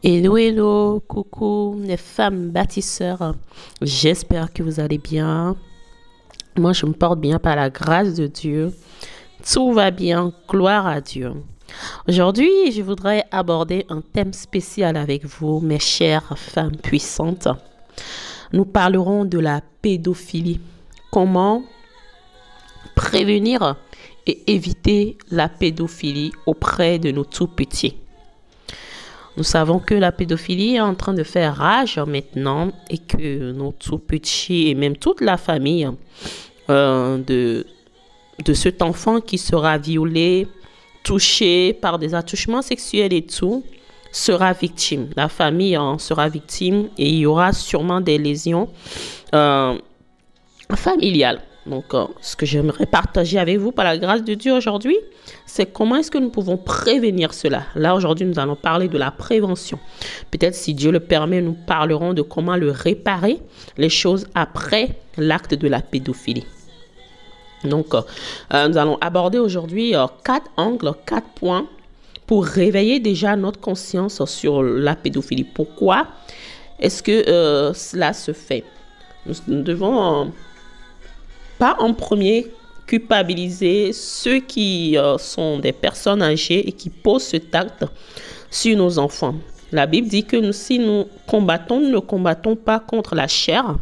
Hello, hello, coucou les femmes bâtisseurs. J'espère que vous allez bien. Moi, je me porte bien par la grâce de Dieu. Tout va bien, gloire à Dieu. Aujourd'hui, je voudrais aborder un thème spécial avec vous, mes chères femmes puissantes. Nous parlerons de la pédophilie. Comment prévenir et éviter la pédophilie auprès de nos tout-petits. Nous savons que la pédophilie est en train de faire rage maintenant et que nos tout-petits et même toute la famille de cet enfant qui sera violé, touché par des attouchements sexuels et tout, sera victime. La famille en sera victime et il y aura sûrement des lésions familiales. Donc, ce que j'aimerais partager avec vous par la grâce de Dieu aujourd'hui, c'est comment est-ce que nous pouvons prévenir cela. Là, aujourd'hui, nous allons parler de la prévention. Peut-être, si Dieu le permet, nous parlerons de comment le réparer, les choses après l'acte de la pédophilie. Donc, nous allons aborder aujourd'hui 4 angles, 4 points pour réveiller déjà notre conscience sur la pédophilie. Pourquoi est-ce que cela se fait? Nous devons pas en premier culpabiliser ceux qui sont des personnes âgées et qui posent cet acte sur nos enfants. La Bible dit que si nous combattons, nous ne combattons pas contre la chair,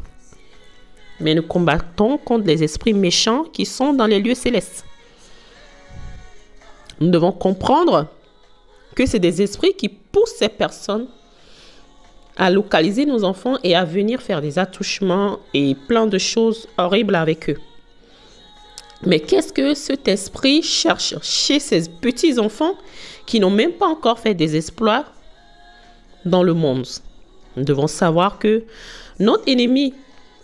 mais nous combattons contre les esprits méchants qui sont dans les lieux célestes. Nous devons comprendre que c'est des esprits qui poussent ces personnes à localiser nos enfants et à venir faire des attouchements et plein de choses horribles avec eux. Mais qu'est-ce que cet esprit cherche chez ces petits-enfants qui n'ont même pas encore fait des exploits dans le monde? Nous devons savoir que notre ennemi,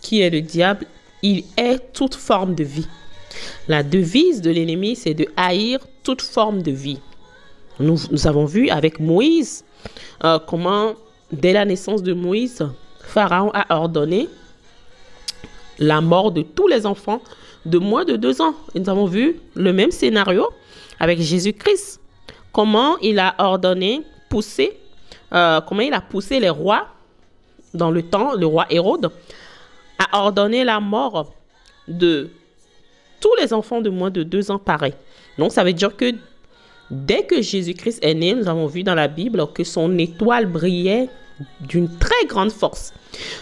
qui est le diable, il est toute forme de vie. La devise de l'ennemi, c'est de haïr toute forme de vie. Nous avons vu avec Moïse comment, dès la naissance de Moïse, Pharaon a ordonné la mort de tous les enfants de moins de 2 ans. Et nous avons vu le même scénario avec Jésus-Christ. Comment il a ordonné, comment il a poussé les rois dans le temps, le roi Hérode, a ordonné la mort de tous les enfants de moins de 2 ans pareil. Donc, ça veut dire que dès que Jésus-Christ est né, nous avons vu dans la Bible que son étoile brillait d'une très grande force.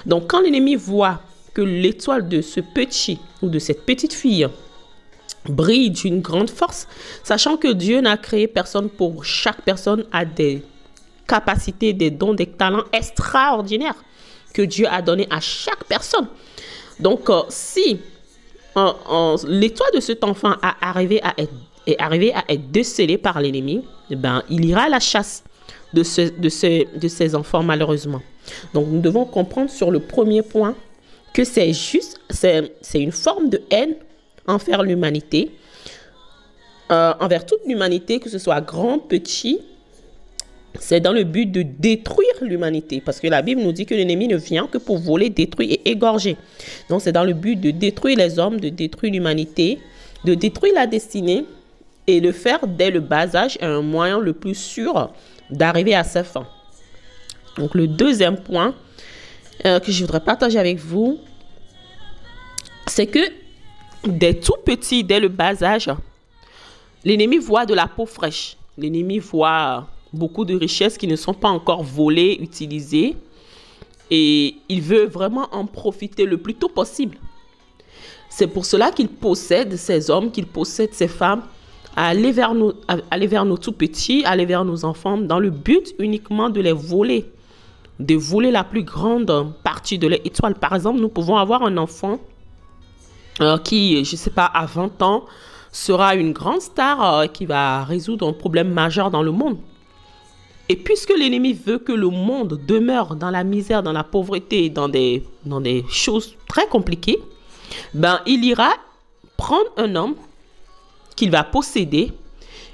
Donc, quand l'ennemi voit que l'étoile de ce petit ou de cette petite fille brille d'une grande force, sachant que Dieu n'a créé personne pour chaque personne a des capacités, des dons, des talents extraordinaires que Dieu a donné à chaque personne. Donc, si l'étoile de cet enfant est arrivé à être décelée par l'ennemi, ben, il ira à la chasse de ces enfants, malheureusement. Donc, nous devons comprendre sur le premier point que c'est une forme de haine envers l'humanité, envers toute l'humanité, que ce soit grand, petit. C'est dans le but de détruire l'humanité. Parce que la Bible nous dit que l'ennemi ne vient que pour voler, détruire et égorger. Donc, c'est dans le but de détruire les hommes, de détruire l'humanité, de détruire la destinée et de faire dès le bas âge un moyen le plus sûr d'arriver à sa fin. Donc, le deuxième point que je voudrais partager avec vous, c'est que dès tout petit, dès le bas âge, l'ennemi voit de la peau fraîche. L'ennemi voit beaucoup de richesses qui ne sont pas encore volées, utilisées. Et il veut vraiment en profiter le plus tôt possible. C'est pour cela qu'il possède ces hommes, qu'il possède ces femmes, à aller vers nos tout-petits, aller vers nos enfants, dans le but uniquement de les voler. De voler la plus grande partie de l'étoile. Par exemple, nous pouvons avoir un enfant qui, je ne sais pas, à 20 ans, sera une grande star qui va résoudre un problème majeur dans le monde. Et puisque l'ennemi veut que le monde demeure dans la misère, dans la pauvreté, dans des choses très compliquées, ben, il ira prendre un homme qu'il va posséder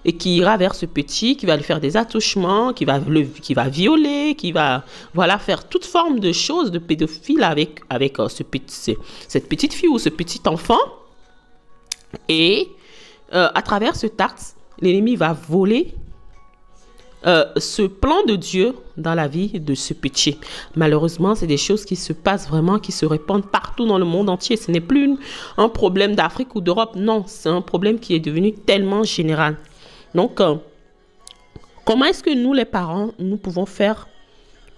et qui ira vers ce petit, qui va lui faire des attouchements, qui va violer, qui va faire toute forme de choses de pédophile avec cette petite fille ou ce petit enfant. Et à travers ce acte, l'ennemi va voler ce plan de Dieu dans la vie de ce petit. Malheureusement, c'est des choses qui se passent vraiment, qui se répandent partout dans le monde entier. Ce n'est plus un problème d'Afrique ou d'Europe. Non, c'est un problème qui est devenu tellement général. Donc, comment est-ce que nous, les parents, nous pouvons faire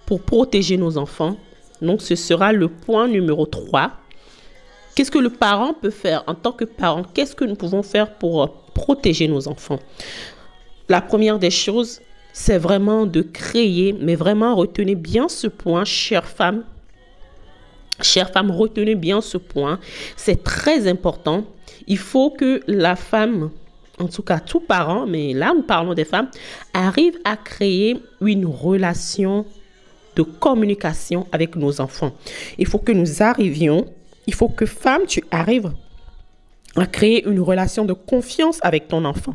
pour protéger nos enfants? Donc, ce sera le point numéro 3. Qu'est-ce que le parent peut faire en tant que parent? Qu'est-ce que nous pouvons faire pour protéger nos enfants? La première des choses, c'est vraiment de créer, mais vraiment retenez bien ce point, chères femmes. Chères femmes, retenez bien ce point. C'est très important. Il faut que la femme, en tout cas tout parent, mais là nous parlons des femmes, arrive à créer une relation de communication avec nos enfants. Il faut que nous arrivions, il faut que femme, tu arrives à créer une relation de confiance avec ton enfant.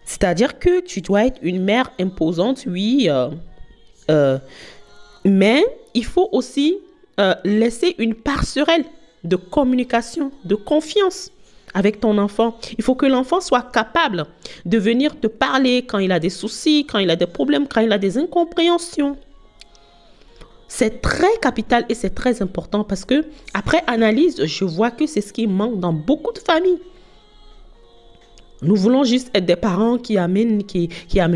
C'est-à-dire que tu dois être une mère imposante, oui, mais il faut aussi laisser une passerelle de communication, de confiance avec ton enfant. Il faut que l'enfant soit capable de venir te parler quand il a des soucis, quand il a des problèmes, quand il a des incompréhensions. C'est très capital et c'est très important parce que après analyse, je vois que c'est ce qui manque dans beaucoup de familles. Nous voulons juste être des parents qui amènent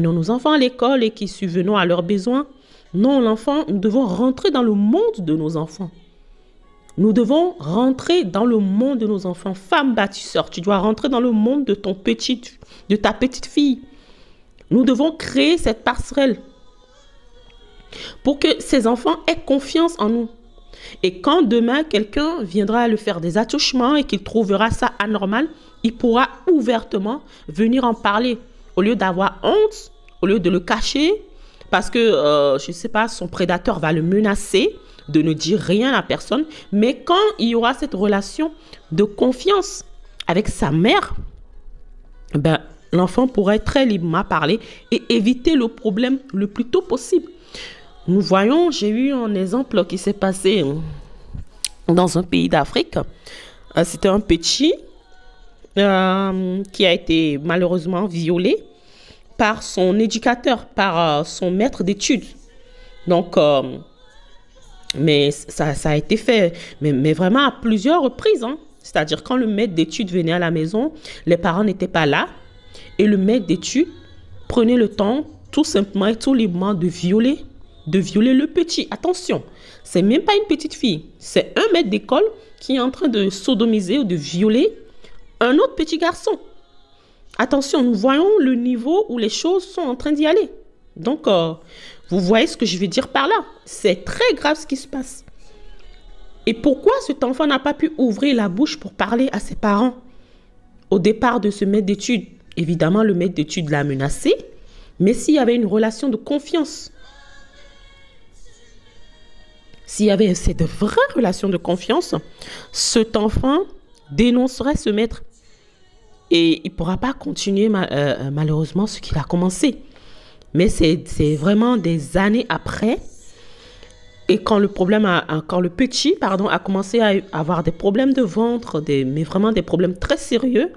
nos enfants à l'école et qui subvenons à leurs besoins. Non, l'enfant, nous devons rentrer dans le monde de nos enfants. Nous devons rentrer dans le monde de nos enfants. Femme bâtisseur, tu dois rentrer dans le monde de ta petite fille. Nous devons créer cette passerelle pour que ces enfants aient confiance en nous. Et quand demain, quelqu'un viendra le faire des attouchements et qu'il trouvera ça anormal, il pourra ouvertement venir en parler. Au lieu d'avoir honte, au lieu de le cacher, parce que, je ne sais pas, son prédateur va le menacer de ne dire rien à personne. Mais quand il y aura cette relation de confiance avec sa mère, ben, l'enfant pourrait très librement parler et éviter le problème le plus tôt possible. Nous voyons, j'ai eu un exemple qui s'est passé dans un pays d'Afrique. C'était un petit qui a été malheureusement violé par son éducateur, par son maître d'études. Donc, mais ça a été fait, mais vraiment à plusieurs reprises. Hein. C'est-à-dire quand le maître d'études venait à la maison, les parents n'étaient pas là. Et le maître d'études prenait le temps, tout simplement et tout librement, de violer le petit. Attention, c'est même pas une petite fille. C'est un maître d'école qui est en train de sodomiser ou de violer un autre petit garçon. Attention, nous voyons le niveau où les choses sont en train d'y aller. Donc, vous voyez ce que je veux dire par là. C'est très grave ce qui se passe. Et pourquoi cet enfant n'a pas pu ouvrir la bouche pour parler à ses parents au départ de ce maître d'études? Évidemment, le maître d'études l'a menacé, mais s'il y avait une relation de confiance, s'il y avait cette vraie relation de confiance, cet enfant dénoncerait ce maître. Et il ne pourra pas continuer malheureusement ce qu'il a commencé. Mais c'est vraiment des années après. Et quand le petit a commencé à avoir des problèmes de ventre, mais vraiment des problèmes très sérieux,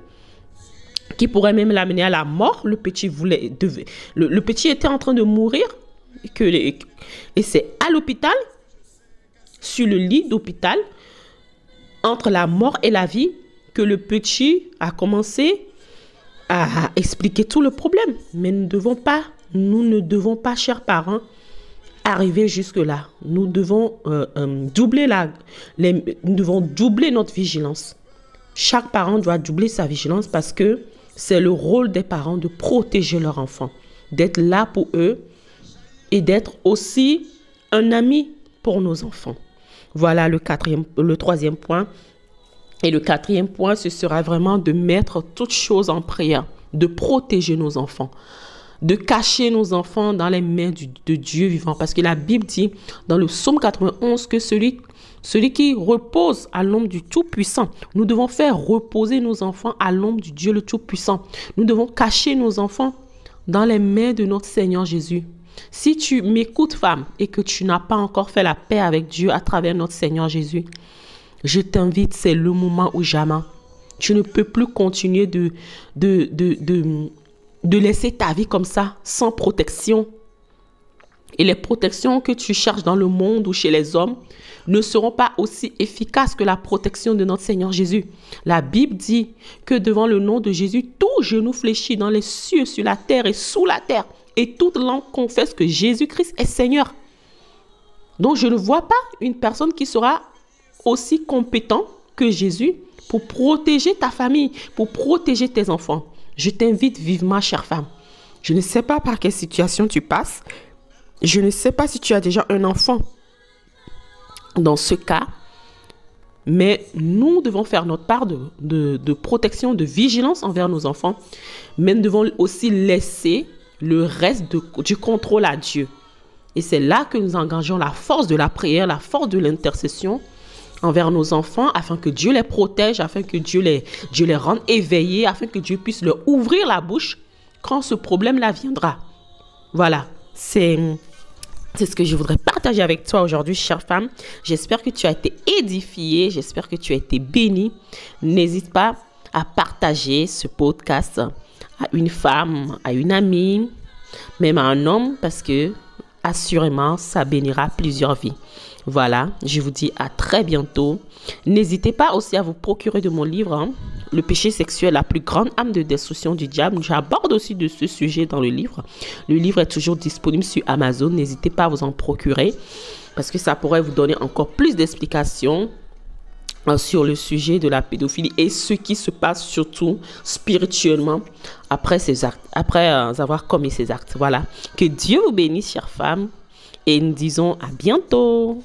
qui pourraient même l'amener à la mort, le petit était en train de mourir. Et c'est à l'hôpital, sur le lit d'hôpital, entre la mort et la vie, que le petit a commencé à expliquer tout le problème. Mais nous ne devons pas, chers parents, arriver jusque-là. Nous devons doubler notre vigilance. Chaque parent doit doubler sa vigilance parce que c'est le rôle des parents de protéger leurs enfants, d'être là pour eux et d'être aussi un ami pour nos enfants. Voilà le troisième point. Et le quatrième point, ce sera vraiment de mettre toutes choses en prière, de protéger nos enfants, de cacher nos enfants dans les mains de Dieu vivant. Parce que la Bible dit dans le psaume 91 que celui qui repose à l'ombre du Tout-Puissant, nous devons faire reposer nos enfants à l'ombre du Dieu le Tout-Puissant. Nous devons cacher nos enfants dans les mains de notre Seigneur Jésus. Si tu m'écoutes, femme, et que tu n'as pas encore fait la paix avec Dieu à travers notre Seigneur Jésus, je t'invite, c'est le moment ou jamais. Tu ne peux plus continuer de de laisser ta vie comme ça, sans protection. Et les protections que tu cherches dans le monde ou chez les hommes ne seront pas aussi efficaces que la protection de notre Seigneur Jésus. La Bible dit que devant le nom de Jésus, tout genou fléchit dans les cieux, sur la terre et sous la terre. Et toute langue confesse que Jésus-Christ est Seigneur. Donc, je ne vois pas une personne qui sera aussi compétent que Jésus pour protéger ta famille, pour protéger tes enfants. Je t'invite vivement, chère femme. Je ne sais pas par quelle situation tu passes. Je ne sais pas si tu as déjà un enfant dans ce cas. Mais nous devons faire notre part de protection, de vigilance envers nos enfants. Mais nous devons aussi laisser le reste du contrôle à Dieu. Et c'est là que nous engageons la force de la prière, la force de l'intercession envers nos enfants, afin que Dieu les protège, afin que Dieu les rende éveillés, afin que Dieu puisse leur ouvrir la bouche quand ce problème-là viendra. Voilà, c'est ce que je voudrais partager avec toi aujourd'hui, chère femme. J'espère que tu as été édifiée, j'espère que tu as été bénie. N'hésite pas à partager ce podcast à une femme, à une amie, même à un homme, parce que assurément, ça bénira plusieurs vies. Voilà, je vous dis à très bientôt. N'hésitez pas aussi à vous procurer de mon livre, Le péché sexuel, la plus grande arme de destruction du diable. J'aborde aussi de ce sujet dans le livre. Le livre est toujours disponible sur Amazon. N'hésitez pas à vous en procurer parce que ça pourrait vous donner encore plus d'explications sur le sujet de la pédophilie et ce qui se passe surtout spirituellement après ces actes, après avoir commis ces actes. Voilà. Que Dieu vous bénisse, chère femme, et nous disons à bientôt.